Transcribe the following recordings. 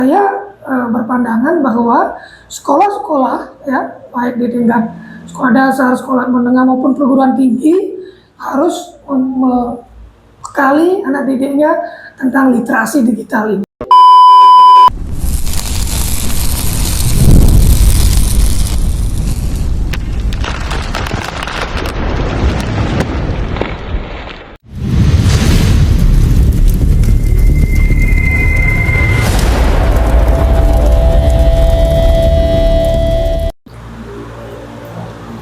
Berpandangan bahwa sekolah-sekolah ya, baik di tingkat sekolah dasar, sekolah menengah maupun perguruan tinggi harus membekali anak didiknya tentang literasi digital ini.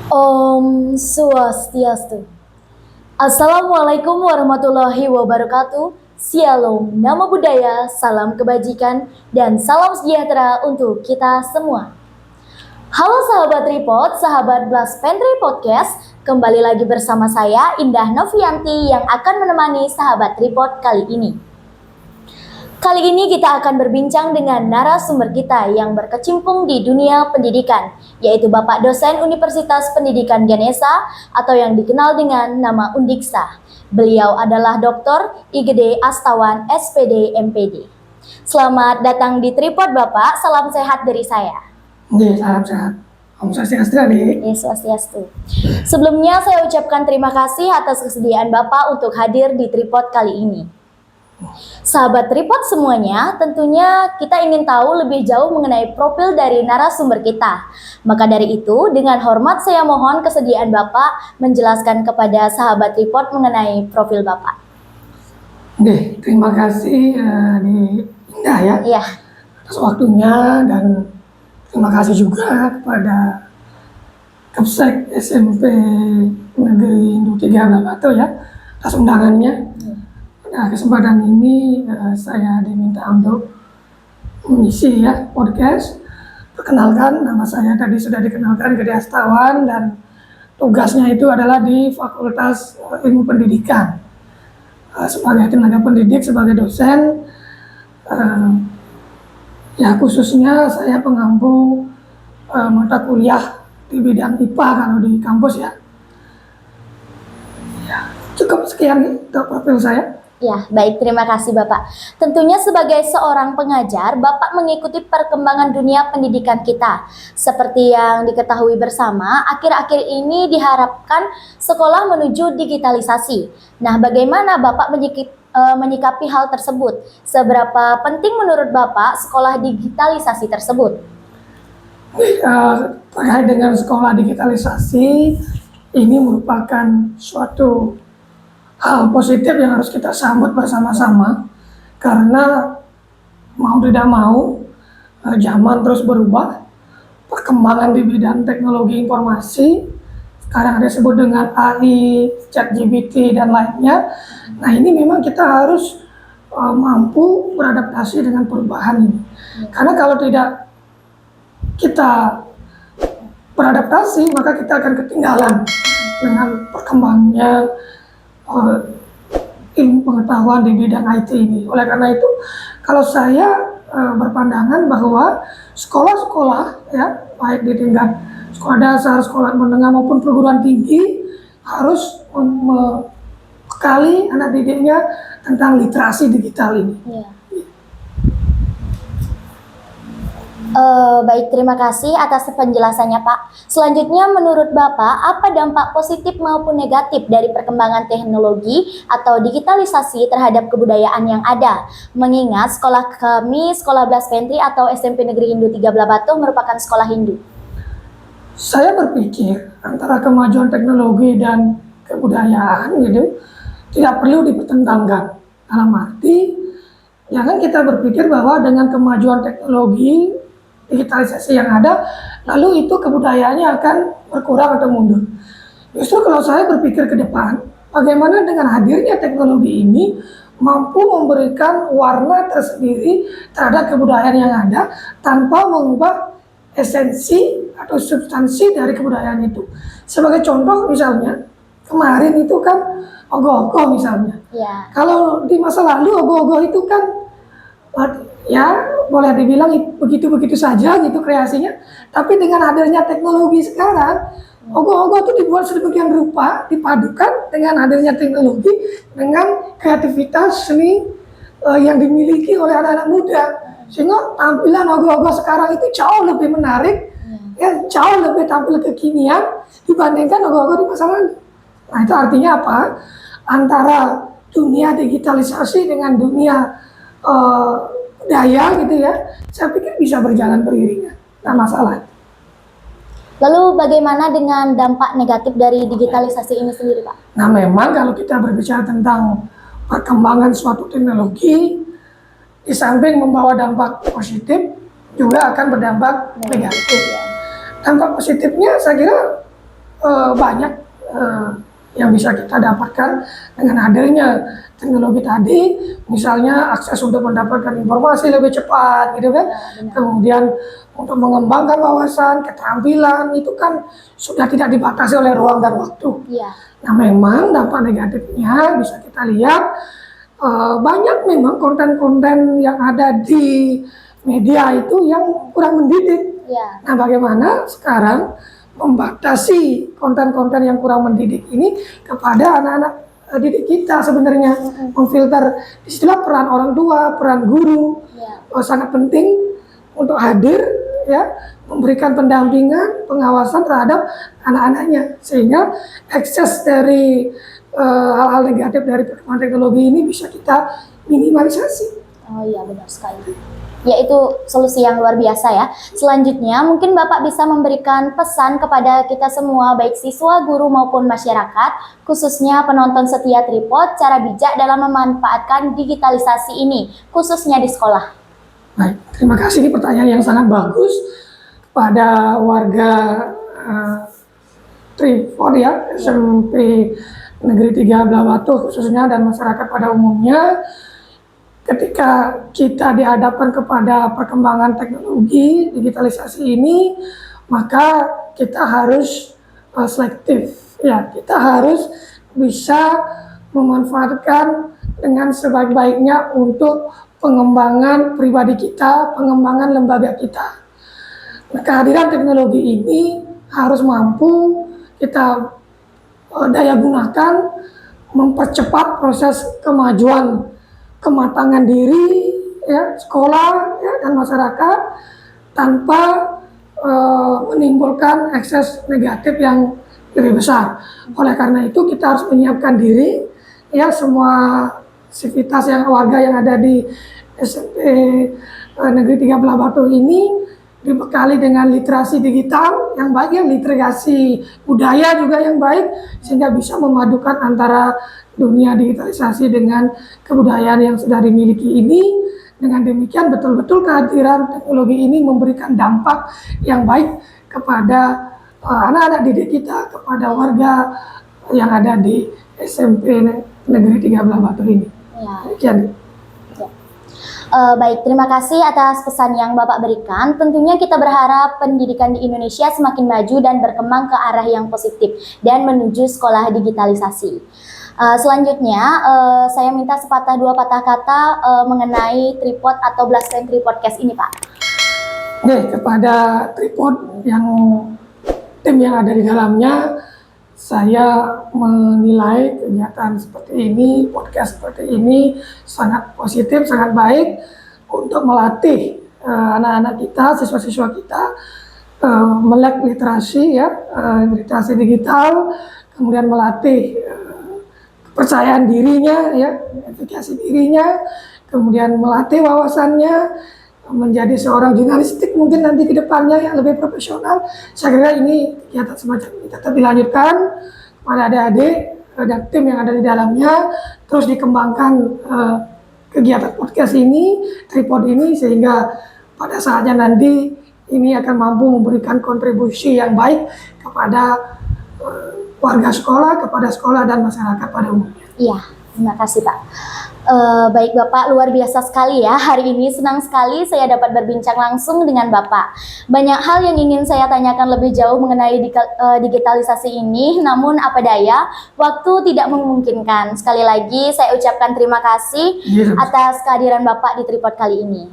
Om Swastiastu. Assalamualaikum warahmatullahi wabarakatuh. Shalom, Namo Buddhaya, salam kebajikan, dan salam sejahtera untuk kita semua. Halo sahabat Tripod, sahabat Blast Pantry Podcast. Kembali lagi bersama saya Indah Novianti yang akan menemani sahabat Tripod kali ini. Kali ini kita akan berbincang dengan narasumber kita yang berkecimpung di dunia pendidikan, yaitu Bapak Dosen Universitas Pendidikan Ganesha atau yang dikenal dengan nama Undiksa. Beliau adalah Dr. Igede Astawan, SPD, MPD. Selamat datang di Tripod Bapak, salam sehat dari saya. Salam sehat. Om Swastiastu, Adik. Swastiastu. Sebelumnya saya ucapkan terima kasih atas kesediaan Bapak untuk hadir di Tripod kali ini. Sahabat Tripod semuanya, tentunya kita ingin tahu lebih jauh mengenai profil dari narasumber kita. Maka dari itu, dengan hormat saya mohon kesediaan Bapak menjelaskan kepada sahabat Tripod mengenai profil Bapak. Terima kasih di Indah ya, Iya. atas waktunya, dan terima kasih juga kepada Kapsek SMP Negeri Hindu 3 Batu ya, atas undangannya. Nah, kesempatan ini saya diminta untuk mengisi ya podcast. Perkenalkan, nama saya tadi sudah dikenalkan, Igede Astawan, dan tugasnya itu adalah di Fakultas Ilmu Pendidikan. Sebagai tenaga pendidik, sebagai dosen, ya khususnya saya pengampu mata kuliah di bidang IPA kalau di kampus ya. Ya, cukup sekian untuk profil saya. Ya, baik, terima kasih Bapak. Tentunya sebagai seorang pengajar, Bapak mengikuti perkembangan dunia pendidikan kita. Seperti yang diketahui bersama, akhir-akhir ini diharapkan sekolah menuju digitalisasi. Nah, bagaimana Bapak menyikapi hal tersebut? Seberapa penting menurut Bapak sekolah digitalisasi tersebut? Terkait dengan sekolah digitalisasi, ini merupakan suatu hal positif yang harus kita sambut bersama-sama, karena mau tidak mau zaman terus berubah, perkembangan di bidang teknologi informasi sekarang ada disebut dengan AI, ChatGPT dan lainnya. Nah, ini memang kita harus mampu beradaptasi dengan perubahan ini, karena kalau tidak kita beradaptasi maka kita akan ketinggalan dengan perkembangannya ilmu pengetahuan di bidang IT ini. Oleh karena itu, kalau saya berpandangan bahwa sekolah-sekolah ya, baik di tingkat sekolah dasar, sekolah menengah maupun perguruan tinggi harus membekali anak didiknya tentang literasi digital ini. Ya. Baik, terima kasih atas penjelasannya Pak. Selanjutnya menurut Bapak, apa dampak positif maupun negatif dari perkembangan teknologi atau digitalisasi terhadap kebudayaan yang ada? Mengingat sekolah kami, Sekolah Blast Pantry atau SMP Negeri Hindu 3 Batu merupakan sekolah Hindu. Saya berpikir antara kemajuan teknologi dan kebudayaan gitu tidak perlu dipertentangkan. Dalam arti, jangan kita berpikir bahwa dengan kemajuan teknologi digitalisasi yang ada, lalu itu kebudayaannya akan berkurang atau mundur. Justru kalau saya berpikir ke depan, bagaimana dengan hadirnya teknologi ini mampu memberikan warna tersendiri terhadap kebudayaan yang ada tanpa mengubah esensi atau substansi dari kebudayaan itu. Sebagai contoh misalnya, kemarin itu kan ogoh-ogoh misalnya. Ya. Kalau di masa lalu ogoh-ogoh itu kan ya boleh dibilang begitu-begitu saja gitu kreasinya, tapi dengan hadirnya teknologi sekarang, ogoh-ogoh itu dibuat sedemikian rupa, dipadukan dengan hadirnya teknologi dengan kreativitas seni yang dimiliki oleh anak-anak muda. Sehingga tampilan ogoh-ogoh sekarang itu jauh lebih menarik, ya, jauh lebih tampil kekinian dibandingkan ogoh-ogoh di masa lalu. Nah itu artinya apa? Antara dunia digitalisasi dengan dunia budaya gitu ya, saya pikir bisa berjalan beriringan, nggak masalah. Lalu bagaimana dengan dampak negatif dari digitalisasi ini sendiri, Pak? Nah memang kalau kita berbicara tentang perkembangan suatu teknologi, di samping membawa dampak positif, juga akan berdampak negatif. Dampak positifnya saya kira banyak yang bisa kita dapatkan dengan hadirnya teknologi tadi, misalnya akses untuk mendapatkan informasi lebih cepat, gitu kan. Kemudian untuk mengembangkan wawasan, keterampilan itu kan sudah tidak dibatasi oleh ruang dan waktu. Iya. Nah memang dampak negatifnya bisa kita lihat banyak memang konten-konten yang ada di media itu yang kurang mendidik. Iya. Nah bagaimana sekarang membatasi konten-konten yang kurang mendidik ini kepada anak-anak didik kita sebenarnya, memfilter. Disitulah peran orang tua, peran guru sangat penting untuk hadir, ya, memberikan pendampingan, pengawasan terhadap anak-anaknya, sehingga akses dari hal-hal negatif dari perkembangan teknologi ini bisa kita minimalisasi. Oh iya, benar sekali. Ya, itu solusi yang luar biasa ya. Selanjutnya, mungkin Bapak bisa memberikan pesan kepada kita semua, baik siswa, guru maupun masyarakat, khususnya penonton setia Tripod, cara bijak dalam memanfaatkan digitalisasi ini, khususnya di sekolah. Baik, terima kasih, ini pertanyaan yang sangat bagus kepada warga Tripod ya, SMP Negeri 3 Blabatu khususnya dan masyarakat pada umumnya. Ketika kita dihadapkan kepada perkembangan teknologi digitalisasi ini, maka kita harus selektif, ya. Kita harus bisa memanfaatkan dengan sebaik-baiknya untuk pengembangan pribadi kita, pengembangan lembaga kita. Nah, kehadiran teknologi ini harus mampu kita daya gunakan, mempercepat proses kemajuan, kematangan diri, ya, sekolah, ya, dan masyarakat tanpa menimbulkan ekses negatif yang lebih besar. Oleh karena itu kita harus menyiapkan diri, ya, semua sivitas yang warga yang ada di SMP Negeri 3 Blabatu ini dibekali dengan literasi digital yang baik, ya, literasi budaya juga yang baik, sehingga bisa memadukan antara dunia digitalisasi dengan kebudayaan yang sudah dimiliki ini. Dengan demikian betul-betul kehadiran teknologi ini memberikan dampak yang baik kepada anak-anak didik kita, kepada warga yang ada di SMP Negeri 3 Blabatu ini. Demikian. Baik, terima kasih atas pesan yang Bapak berikan. Tentunya kita berharap pendidikan di Indonesia semakin maju dan berkembang ke arah yang positif dan menuju sekolah digitalisasi. Selanjutnya, saya minta sepatah dua patah kata mengenai Tripod atau Blastran Tripodcast ini, Pak. Oke, kepada Tripod yang tim yang ada di dalamnya, saya menilai kegiatan seperti ini, podcast seperti ini sangat positif, sangat baik untuk melatih anak-anak kita, siswa-siswa kita melek literasi, ya, literasi digital, kemudian melatih kepercayaan dirinya, ya, efikasi dirinya, kemudian melatih wawasannya menjadi seorang jurnalistik mungkin nanti ke depannya yang lebih profesional. Saya kira ini kegiatan semacam ini tetap dilanjutkan kepada adik-adik dan tim yang ada di dalamnya, terus dikembangkan kegiatan podcast ini, Tripod ini, sehingga pada saatnya nanti ini akan mampu memberikan kontribusi yang baik kepada warga sekolah, kepada sekolah dan masyarakat pada umumnya. Iya, terima kasih, Pak. Baik Bapak, luar biasa sekali ya. Hari ini senang sekali saya dapat berbincang langsung dengan Bapak. Banyak hal yang ingin saya tanyakan lebih jauh mengenai digitalisasi ini, namun apa daya, waktu tidak memungkinkan. Sekali lagi saya ucapkan terima kasih atas kehadiran Bapak di Tripod kali ini.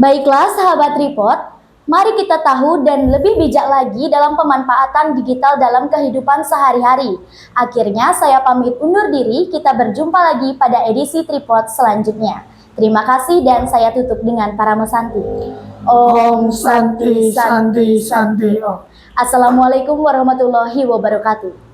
Baiklah sahabat Tripod, mari kita tahu dan lebih bijak lagi dalam pemanfaatan digital dalam kehidupan sehari-hari. Akhirnya saya pamit undur diri, kita berjumpa lagi pada edisi Tripod selanjutnya. Terima kasih dan saya tutup dengan Parama Santi. Om Santi Santi Santi Om. Assalamualaikum warahmatullahi wabarakatuh.